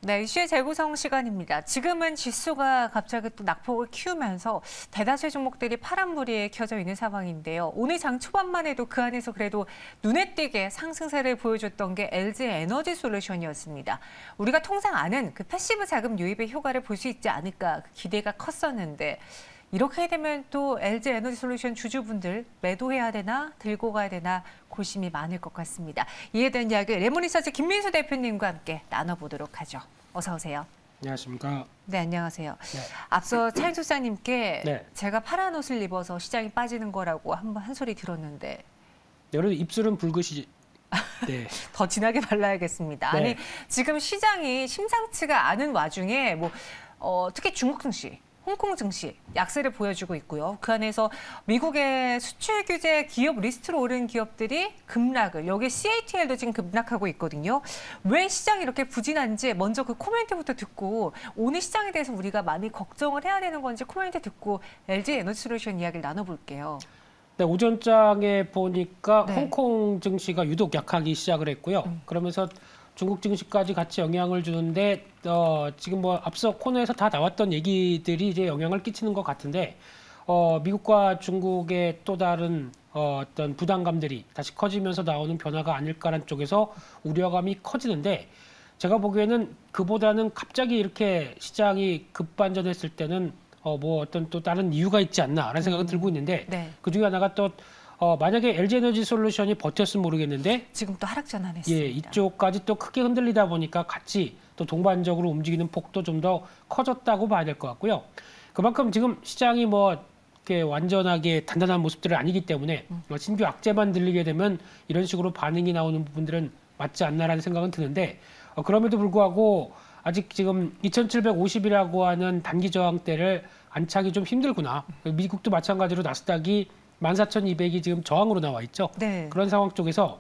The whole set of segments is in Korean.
네, 이슈의 재구성 시간입니다. 지금은 지수가 갑자기 또 낙폭을 키우면서 대다수의 종목들이 파란불이 켜져 있는 상황인데요. 오늘 장 초반만 해도 그 안에서 그래도 눈에 띄게 상승세를 보여줬던 게 LG 에너지 솔루션이었습니다. 우리가 통상 아는 그 패시브 자금 유입의 효과를 볼 수 있지 않을까 그 기대가 컸었는데 이렇게 되면 또 LG 에너지 솔루션 주주분들 매도해야 되나 들고 가야 되나 고심이 많을 것 같습니다. 이에 대한 이야기 레몬리서치 김민수 대표님과 함께 나눠보도록 하죠. 어서 오세요. 안녕하십니까. 네, 안녕하세요. 네. 앞서 차인 소장님께 네. 제가 파란 옷을 입어서 시장이 빠지는 거라고 한 소리 들었는데 여러분 입술은 붉으시지? 네. 더 진하게 발라야겠습니다. 네. 아니 지금 시장이 심상치가 않은 와중에 특히 중국 증시, 홍콩 증시 약세를 보여주고 있고요. 그 안에서 미국의 수출 규제 기업 리스트로 오른 기업들이 급락을, 여기 CATL도 지금 급락하고 있거든요. 왜 시장이 이렇게 부진한지 먼저 그 코멘트부터 듣고 오늘 시장에 대해서 우리가 많이 걱정을 해야 되는 건지 코멘트 듣고 LG 에너지 솔루션 이야기를 나눠볼게요. 네, 오전장에 보니까 네. 홍콩 증시가 유독 약하기 시작을 했고요. 그러면서 중국 증시까지 같이 영향을 주는데 지금 앞서 코너에서 다 나왔던 얘기들이 이제 영향을 끼치는 것 같은데 미국과 중국의 또 다른 어떤 부담감들이 다시 커지면서 나오는 변화가 아닐까라는 쪽에서 우려감이 커지는데 제가 보기에는 그보다는 갑자기 이렇게 시장이 급반전했을 때는 어떤 또 다른 이유가 있지 않나라는 생각은 들고 있는데 네. 그 중에 하나가 또 만약에 LG 에너지 솔루션이 버텼으면 모르겠는데 지금 또 하락 전환했습니다. 예, 이쪽까지 또 크게 흔들리다 보니까 같이 또 동반적으로 움직이는 폭도 좀 더 커졌다고 봐야 될 것 같고요. 그만큼 지금 시장이 이렇게 완전하게 단단한 모습들은 아니기 때문에 신규 악재만 들리게 되면 이런 식으로 반응이 나오는 부분들은 맞지 않나라는 생각은 드는데 그럼에도 불구하고 아직 지금 2750이라고 하는 단기 저항대를 안착이 좀 힘들구나. 미국도 마찬가지로 나스닥이 14,200이 지금 저항으로 나와 있죠. 네. 그런 상황 쪽에서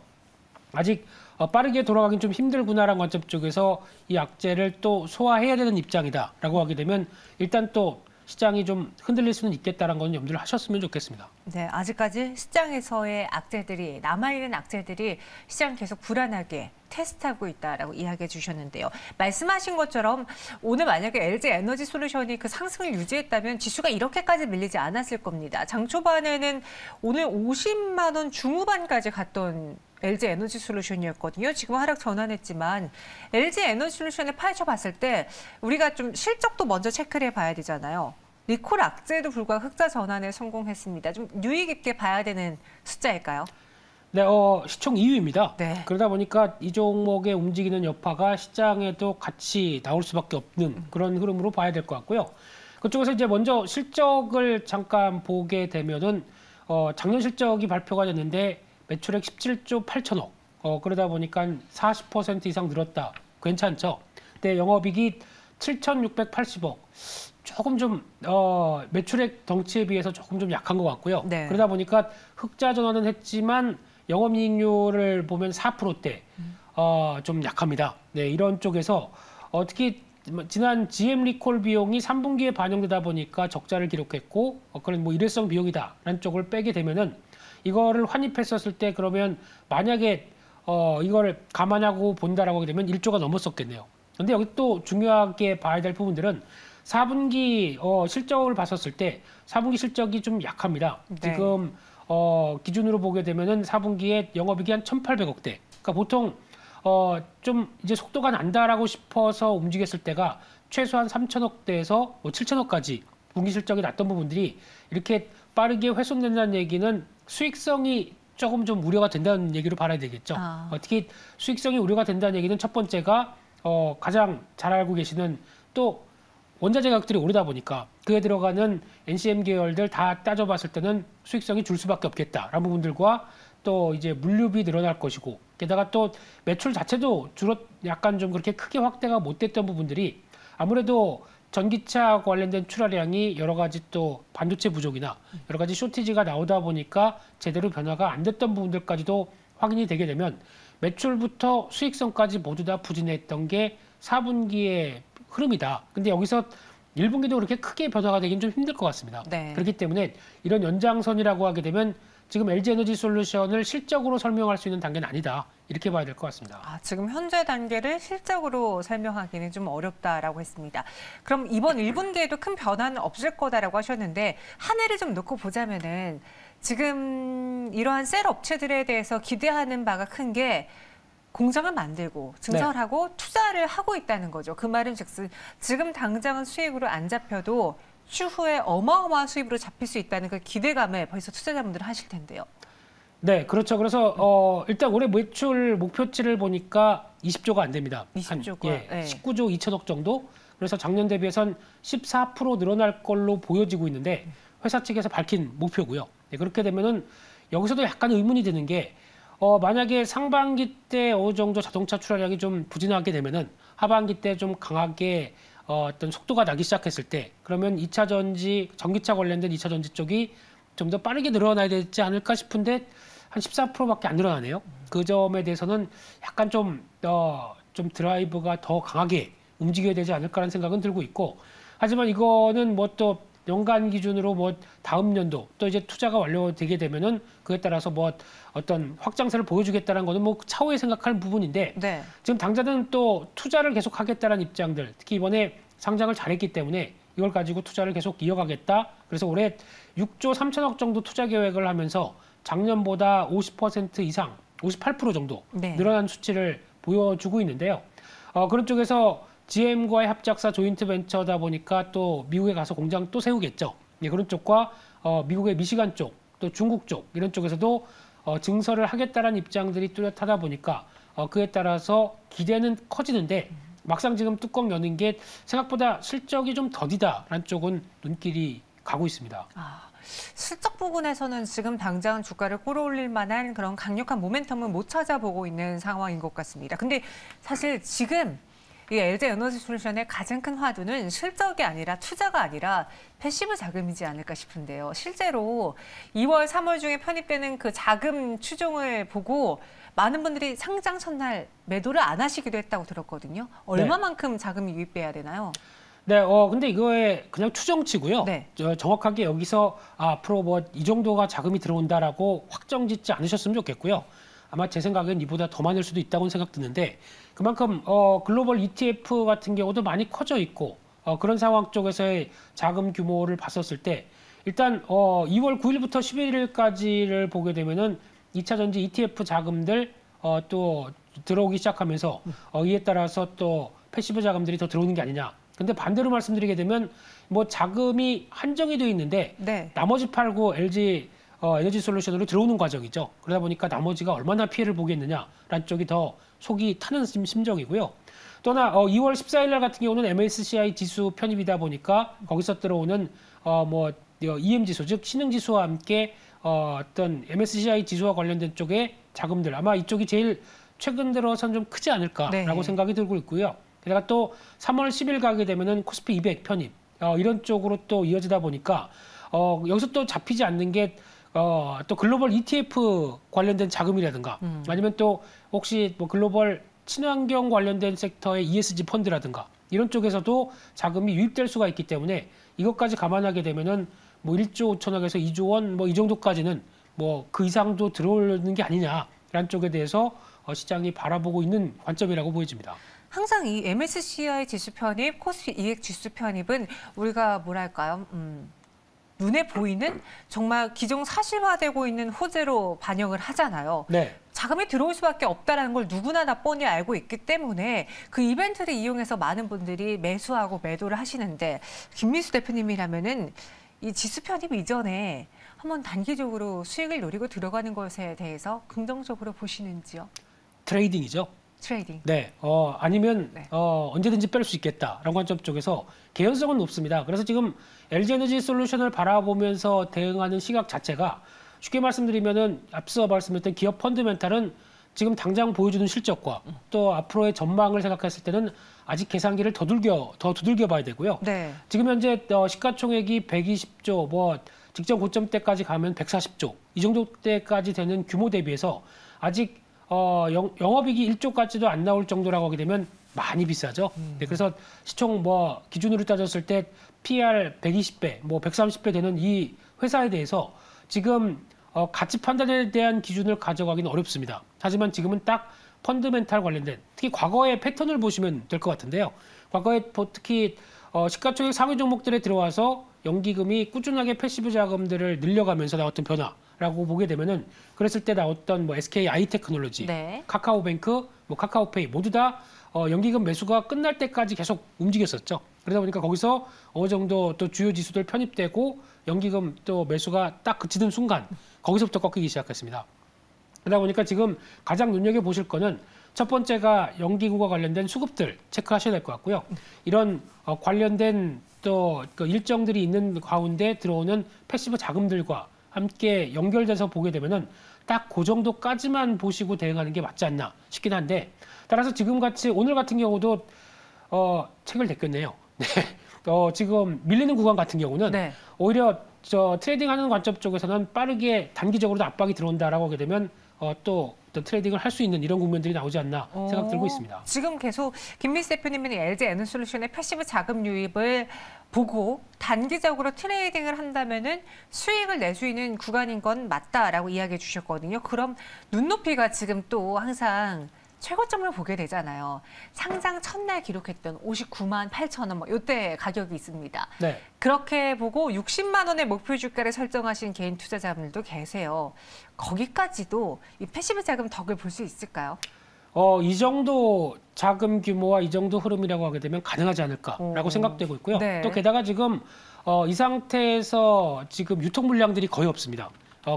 아직 빠르게 돌아가긴 좀 힘들구나라는 관점 쪽에서 이 악재를 또 소화해야 되는 입장이다라고 하게 되면 일단 또 시장이 좀 흔들릴 수는 있겠다라는 건 염두를 하셨으면 좋겠습니다. 네, 아직까지 시장에서의 악재들이 남아있는 악재들이 시장 계속 불안하게 테스트하고 있다라고 이야기해 주셨는데요. 말씀하신 것처럼 오늘 만약에 LG 에너지 솔루션이 그 상승을 유지했다면 지수가 이렇게까지 밀리지 않았을 겁니다. 장 초반에는 오늘 50만 원 중후반까지 갔던 LG 에너지 솔루션이었거든요. 지금 하락 전환했지만 LG 에너지 솔루션을 파헤쳐 봤을 때 우리가 좀 실적도 먼저 체크를 해봐야 되잖아요. 리콜 악재에도 불구하고 흑자 전환에 성공했습니다. 좀 유의 깊게 봐야 되는 숫자일까요? 네, 시총 2위입니다. 네. 그러다 보니까 이 종목의 움직이는 여파가 시장에도 같이 나올 수밖에 없는 그런 흐름으로 봐야 될 것 같고요. 그쪽에서 이제 먼저 실적을 잠깐 보게 되면은 작년 실적이 발표가 됐는데 매출액 17조 8천억. 그러다 보니까 40% 이상 늘었다. 괜찮죠? 근데 영업이익이 7,680억. 조금 좀 매출액 덩치에 비해서 조금 좀 약한 것 같고요. 네. 그러다 보니까 흑자 전환은 했지만 영업이익률을 보면 4%대 좀 약합니다. 네, 이런 쪽에서 특히 지난 GM 리콜 비용이 3분기에 반영되다 보니까 적자를 기록했고 그런 일회성 비용이다라는 쪽을 빼게 되면은 이거를 환입했었을 때 그러면 만약에 이걸 감안하고 본다라고 하게 되면 1조가 넘었었겠네요. 근데 여기 또 중요하게 봐야 될 부분들은 4분기 실적을 봤었을 때 4분기 실적이 좀 약합니다. 네. 지금 기준으로 보게 되면은 4분기에 영업이익이 한 1,800억대. 그러니까 보통 좀 이제 속도가 난다라고 싶어서 움직였을 때가 최소한 3천억대에서 7천억까지 분기 실적이 났던 부분들이 이렇게 빠르게 훼손된다는 얘기는 수익성이 조금 좀 우려가 된다는 얘기로 봐야 되겠죠. 특히 수익성이 우려가 된다는 얘기는 첫 번째가 가장 잘 알고 계시는 또 원자재 가격들이 오르다 보니까 그에 들어가는 NCM 계열들 다 따져봤을 때는 수익성이 줄 수밖에 없겠다라는 부분들과 또 이제 물류비 늘어날 것이고 게다가 또 매출 자체도 약간 좀 그렇게 크게 확대가 못 됐던 부분들이 아무래도 전기차 관련된 출하량이 여러 가지 또 반도체 부족이나 여러 가지 쇼티지가 나오다 보니까 제대로 변화가 안 됐던 부분들까지도 확인이 되게 되면 매출부터 수익성까지 모두 다 부진했던 게 4분기의 흐름이다. 근데 여기서 1분기도 그렇게 크게 변화가 되긴 좀 힘들 것 같습니다. 네. 그렇기 때문에 이런 연장선이라고 하게 되면 지금 LG에너지솔루션을 실적으로 설명할 수 있는 단계는 아니다. 이렇게 봐야 될 것 같습니다. 지금 현재 단계를 실적으로 설명하기는 좀 어렵다라고 했습니다. 그럼 이번 1분기에도 큰 변화는 없을 거다라고 하셨는데 한 해를 좀 놓고 보자면은 지금 이러한 셀 업체들에 대해서 기대하는 바가 큰 게 공장을 만들고 증설하고 투자를 하고 있다는 거죠. 그 말은 즉슨 지금 당장은 수익으로 안 잡혀도 추후에 어마어마한 수입으로 잡힐 수 있다는 그 기대감에 벌써 투자자분들은 하실 텐데요. 네, 그렇죠. 그래서 일단 올해 매출 목표치를 보니까 20조가 안 됩니다. 20조가. 네. 19조 2천억 정도. 그래서 작년 대비해선 14% 늘어날 걸로 보여지고 있는데 회사 측에서 밝힌 목표고요. 네, 그렇게 되면은 여기서도 약간 의문이 드는 게 만약에 상반기 때 어느 정도 자동차 출하량이 좀 부진하게 되면은 하반기 때 좀 강하게 어떤 속도가 나기 시작했을 때 그러면 2차 전지, 전기차 관련된 2차 전지 쪽이 좀 더 빠르게 늘어나야 되지 않을까 싶은데 한 14%밖에 안 늘어나네요. 그 점에 대해서는 약간 좀 드라이브가 더 강하게 움직여야 되지 않을까라는 생각은 들고 있고 하지만 이거는 뭐 또 연간 기준으로 뭐 다음 연도 또 이제 투자가 완료되게 되면은 그에 따라서 뭐 어떤 확장세를 보여주겠다는 거는 뭐 차후에 생각할 부분인데 네. 지금 당장은 또 투자를 계속 하겠다는 입장들 특히 이번에 상장을 잘했기 때문에 이걸 가지고 투자를 계속 이어가겠다. 그래서 올해 6조 3천억 정도 투자 계획을 하면서 작년보다 50% 이상, 58% 정도 네. 늘어난 수치를 보여주고 있는데요. 그런 쪽에서 GM과의 합작사 조인트 벤처다 보니까 또 미국에 가서 공장 또 세우겠죠. 예, 그런 쪽과 미국의 미시간 쪽, 또 중국 쪽 이런 쪽에서도 증설을 하겠다는 입장들이 뚜렷하다 보니까 그에 따라서 기대는 커지는데 막상 지금 뚜껑 여는 게 생각보다 실적이 좀 더디다라는 쪽은 눈길이 가고 있습니다. 실적 부분에서는 지금 당장 주가를 끌어올릴 만한 그런 강력한 모멘텀은 못 찾아보고 있는 상황인 것 같습니다. 근데 사실 지금 이 LG에너지솔루션의 가장 큰 화두는 실적이 아니라 투자가 아니라 패시브 자금이지 않을까 싶은데요. 실제로 2월, 3월 중에 편입되는 그 자금 추종을 보고 많은 분들이 상장 첫날 매도를 안 하시기도 했다고 들었거든요. 얼마만큼 자금이 유입돼야 되나요? 네, 근데 이거에 그냥 추정치고요. 네. 정확하게 여기서 앞으로 뭐 이 정도가 자금이 들어온다라고 확정 짓지 않으셨으면 좋겠고요. 아마 제 생각엔 이보다 더 많을 수도 있다고 생각 드는데 그만큼 글로벌 ETF 같은 경우도 많이 커져 있고 그런 상황 쪽에서의 자금 규모를 봤었을 때 일단 2월 9일부터 11일까지를 보게 되면은 2차 전지 ETF 자금들 또 들어오기 시작하면서 이에 따라서 또 패시브 자금들이 더 들어오는 게 아니냐. 근데 반대로 말씀드리게 되면 뭐 자금이 한정이 돼 있는데 네. 나머지 팔고 LG 에너지솔루션으로 들어오는 과정이죠. 그러다 보니까 나머지가 얼마나 피해를 보겠느냐라는 쪽이 더 속이 타는 심정이고요. 또 하나 2월 14일 날 같은 경우는 MSCI 지수 편입이다 보니까 거기서 들어오는 EM 지수 즉 신흥 지수와 함께 어떤 MSCI 지수와 관련된 쪽의 자금들 아마 이쪽이 제일 최근 들어선 좀 크지 않을까라고 네. 생각이 들고 있고요. 게다가 또 3월 10일 가게 되면은 코스피 200 편입 이런 쪽으로 또 이어지다 보니까 여기서 또 잡히지 않는 게 또 글로벌 ETF 관련된 자금이라든가 아니면 또 혹시 뭐 글로벌 친환경 관련된 섹터의 ESG 펀드라든가 이런 쪽에서도 자금이 유입될 수가 있기 때문에 이것까지 감안하게 되면은 뭐 1조 5천억에서 2조 원 뭐 이 정도까지는 뭐 그 이상도 들어오는 게 아니냐라는 쪽에 대해서 시장이 바라보고 있는 관점이라고 보여집니다. 항상 이 MSCI 지수 편입, 코스피 200 지수 편입은 우리가 뭐랄까요? 눈에 보이는 정말 기존 사실화되고 있는 호재로 반영을 하잖아요. 네. 자금이 들어올 수밖에 없다는 걸 누구나 다 뻔히 알고 있기 때문에 그 이벤트를 이용해서 많은 분들이 매수하고 매도를 하시는데 김민수 대표님이라면은 이 지수 편입 이전에 한번 단기적으로 수익을 노리고 들어가는 것에 대해서 긍정적으로 보시는지요? 트레이딩이죠. 트레이딩. 네, 아니면 네. 언제든지 뺄 수 있겠다라는 관점 쪽에서 개연성은 높습니다. 그래서 지금 LG에너지솔루션을 바라보면서 대응하는 시각 자체가 쉽게 말씀드리면은 앞서 말씀드렸던 기업 펀드멘탈은 지금 당장 보여주는 실적과 또 앞으로의 전망을 생각했을 때는 아직 계산기를 더 두들겨 봐야 되고요. 네. 지금 현재 시가총액이 120조, 뭐 직전 고점 때까지 가면 140조 이 정도 때까지 되는 규모 대비해서 아직 영업이익이 1조까지도 안 나올 정도라고 하게 되면 많이 비싸죠. 네, 그래서 시총 뭐 기준으로 따졌을 때 PR 120배, 뭐 130배 되는 이 회사에 대해서 지금 가치 판단에 대한 기준을 가져가기는 어렵습니다. 하지만 지금은 딱 펀드멘탈 관련된 특히 과거의 패턴을 보시면 될 것 같은데요. 과거에 특히 시가총액 상위 종목들에 들어와서 연기금이 꾸준하게 패시브 자금들을 늘려가면서 나왔던 변화라고 보게 되면은 그랬을 때 나왔던 뭐 SK 아이테크놀로지, 네. 카카오뱅크, 뭐 카카오페이 모두 다 연기금 매수가 끝날 때까지 계속 움직였었죠. 그러다 보니까 거기서 어느 정도 또 주요 지수들 편입되고 연기금 또 매수가 딱 그치는 순간 거기서부터 꺾이기 시작했습니다. 그러다 보니까 지금 가장 눈여겨보실 거는 첫 번째가 연기구와 관련된 수급들 체크하셔야 될 것 같고요. 이런 관련된 또 그 일정들이 있는 가운데 들어오는 패시브 자금들과 함께 연결돼서 보게 되면은 딱 그 정도까지만 보시고 대응하는 게 맞지 않나 싶긴 한데 따라서 지금같이 오늘 같은 경우도 책을 냈겠네요. 네. 지금 밀리는 구간 같은 경우는 네. 오히려 트레이딩하는 관점 쪽에서는 빠르게 단기적으로도 압박이 들어온다라고 하게 되면 또 트레이딩을 할 수 있는 이런 국면들이 나오지 않나 생각 들고 있습니다. 지금 계속 김민수 대표님은 LG 에너솔루션의 패시브 자금 유입을 보고 단기적으로 트레이딩을 한다면은 수익을 낼 수 있는 구간인 건 맞다라고 이야기해 주셨거든요. 그럼 눈높이가 지금 또 항상 최고점을 보게 되잖아요. 상장 첫날 기록했던 59만 8천 원, 뭐 이때 가격이 있습니다. 네. 그렇게 보고 60만 원의 목표 주가를 설정하신 개인 투자자분들도 계세요. 거기까지도 이 패시브 자금 덕을 볼 수 있을까요? 이 정도 자금 규모와 이 정도 흐름이라고 하게 되면 가능하지 않을까라고 생각되고 있고요. 네. 또 게다가 지금 이 상태에서 지금 유통 물량들이 거의 없습니다.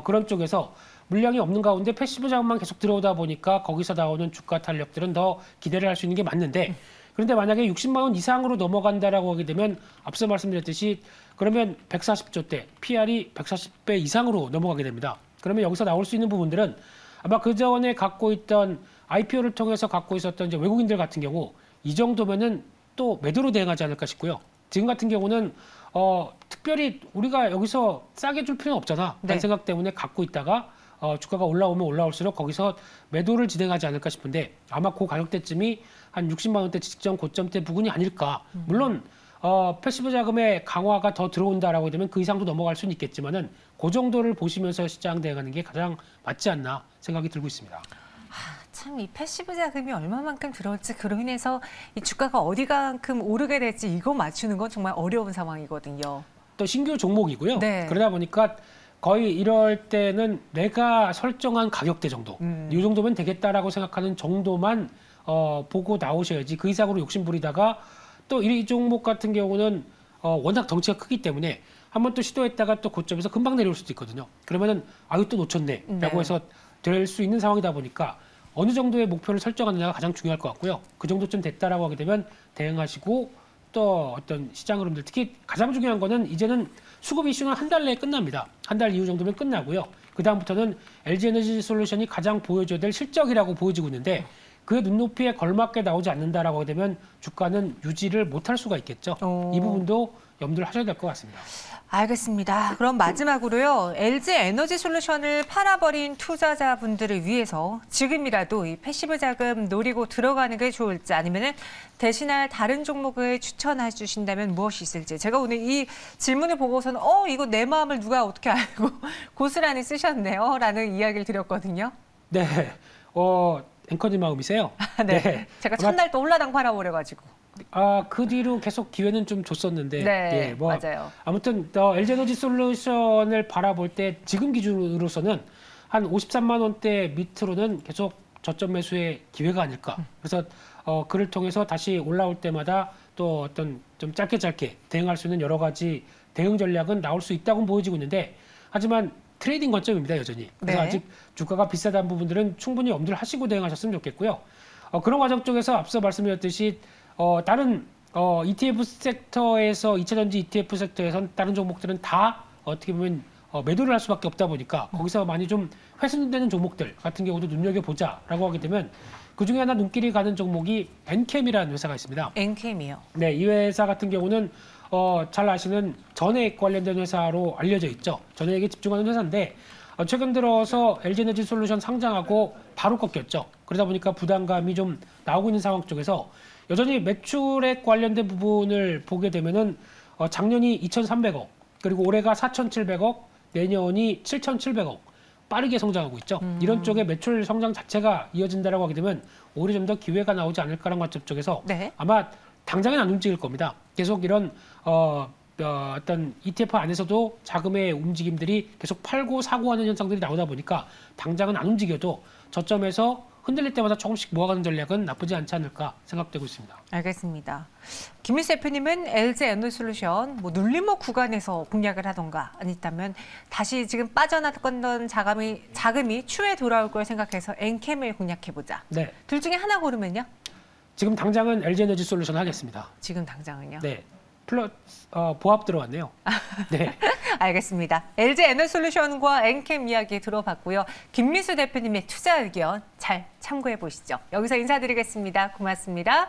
그런 쪽에서 물량이 없는 가운데 패시브 자금만 계속 들어오다 보니까 거기서 나오는 주가 탄력들은 더 기대를 할 수 있는 게 맞는데 그런데 만약에 60만 원 이상으로 넘어간다라고 하게 되면 앞서 말씀드렸듯이 그러면 140조대, PR이 140배 이상으로 넘어가게 됩니다. 그러면 여기서 나올 수 있는 부분들은 아마 그 전에 갖고 있던 IPO를 통해서 갖고 있었던 이제 외국인들 같은 경우 이 정도면은 또 매도로 대응하지 않을까 싶고요. 지금 같은 경우는 특별히 우리가 여기서 싸게 줄 필요는 없잖아. 네. 라는 생각 때문에 갖고 있다가 주가가 올라오면 올라올수록 거기서 매도를 진행하지 않을까 싶은데 아마 그 가격대쯤이 한 60만 원대 직전 고점대 부근이 아닐까. 물론 패시브 자금의 강화가 더 들어온다라고 되면 그 이상도 넘어갈 수는 있겠지만은 그 정도를 보시면서 시장 대응하는 게 가장 맞지 않나 생각이 들고 있습니다. 참 이 패시브 자금이 얼마만큼 들어올지 그로 인해서 이 주가가 어디만큼 오르게 될지 이거 맞추는 건 정말 어려운 상황이거든요. 또 신규 종목이고요. 네. 그러다 보니까 거의 이럴 때는 내가 설정한 가격대 정도, 이 정도면 되겠다라고 생각하는 정도만 보고 나오셔야지 그 이상으로 욕심 부리다가 또 이 종목 같은 경우는 워낙 덩치가 크기 때문에 한번 또 시도했다가 또 고점에서 금방 내려올 수도 있거든요. 그러면은 아유 또 놓쳤네라고 네. 해서 될 수 있는 상황이다 보니까 어느 정도의 목표를 설정하느냐가 가장 중요할 것 같고요. 그 정도쯤 됐다라고 하게 되면 대응하시고 또 어떤 시장 흐름들 특히 가장 중요한 거는 이제는 수급 이슈는 한 달 내에 끝납니다. 한 달 이후 정도면 끝나고요. 그다음부터는 LG에너지솔루션이 가장 보여줘야 될 실적이라고 보여지고 있는데 그의 눈높이에 걸맞게 나오지 않는다라고 하게 되면 주가는 유지를 못할 수가 있겠죠. 이 부분도 염두를 하셔야 될 것 같습니다. 알겠습니다. 그럼 마지막으로요. LG 에너지 솔루션을 팔아버린 투자자분들을 위해서 지금이라도 이 패시브 자금 노리고 들어가는 게 좋을지 아니면 대신할 다른 종목을 추천해 주신다면 무엇이 있을지. 제가 오늘 이 질문을 보고서는 이거 내 마음을 누가 어떻게 알고 고스란히 쓰셨네요. 라는 이야기를 드렸거든요. 네. 앵커님 마음이세요? 네. 네. 제가 첫날 또 홀라당 팔아버려가지고. 그 뒤로 계속 기회는 좀 줬었는데, 네, 맞아요. 아무튼 LG에너지솔루션을 바라볼 때 지금 기준으로서는 한 53만 원대 밑으로는 계속 저점 매수의 기회가 아닐까. 그래서 그를 통해서 다시 올라올 때마다 또 어떤 좀 짧게 대응할 수 있는 여러 가지 대응 전략은 나올 수 있다고 보여지고 있는데, 하지만 트레이딩 관점입니다 여전히. 그래서 네. 아직 주가가 비싸다는 부분들은 충분히 엄두를 하시고 대응하셨으면 좋겠고요. 그런 과정 쪽에서 앞서 말씀드렸듯이 다른 ETF 섹터에서 2차전지 ETF 섹터에선 다른 종목들은 다 어떻게 보면 매도를 할 수밖에 없다 보니까 거기서 많이 좀 훼손되는 종목들 같은 경우도 눈여겨보자라고 하게 되면 그중에 하나 눈길이 가는 종목이 엔캠이라는 회사가 있습니다. 엔캠이요. 네, 이 회사 같은 경우는 잘 아시는 전해액 관련된 회사로 알려져 있죠. 전해액에 집중하는 회사인데 최근 들어서 LG에너지솔루션 상장하고 바로 꺾였죠. 그러다 보니까 부담감이 좀 나오고 있는 상황 쪽에서 여전히 매출액 관련된 부분을 보게 되면은 작년이 2,300억, 그리고 올해가 4,700억, 내년이 7,700억. 빠르게 성장하고 있죠. 이런 쪽에 매출 성장 자체가 이어진다라고 하게 되면 오히려 좀 더 기회가 나오지 않을까라는 관점 쪽에서 네. 아마 당장은 안 움직일 겁니다. 계속 이런 어떤 ETF 안에서도 자금의 움직임들이 계속 팔고 사고 하는 현상들이 나오다 보니까 당장은 안 움직여도 저점에서 흔들릴 때마다 조금씩 모아가는 전략은 나쁘지 않지 않을까 생각되고 있습니다. 알겠습니다. 김민수 대표님은 LG 에너지솔루션 눌림목 구간에서 공략을 하던가 아니면 다시 지금 빠져나갔던 자금이 추후에 돌아올 걸 생각해서 엔캠을 공략해보자. 네. 둘 중에 하나 고르면요? 지금 당장은 LG에너지솔루션 하겠습니다. 지금 당장은요? 네. 보합 들어왔네요. 네. 알겠습니다. LG 에너지솔루션과 엔캠 이야기 들어봤고요. 김민수 대표님의 투자 의견 잘 참고해 보시죠. 여기서 인사드리겠습니다. 고맙습니다.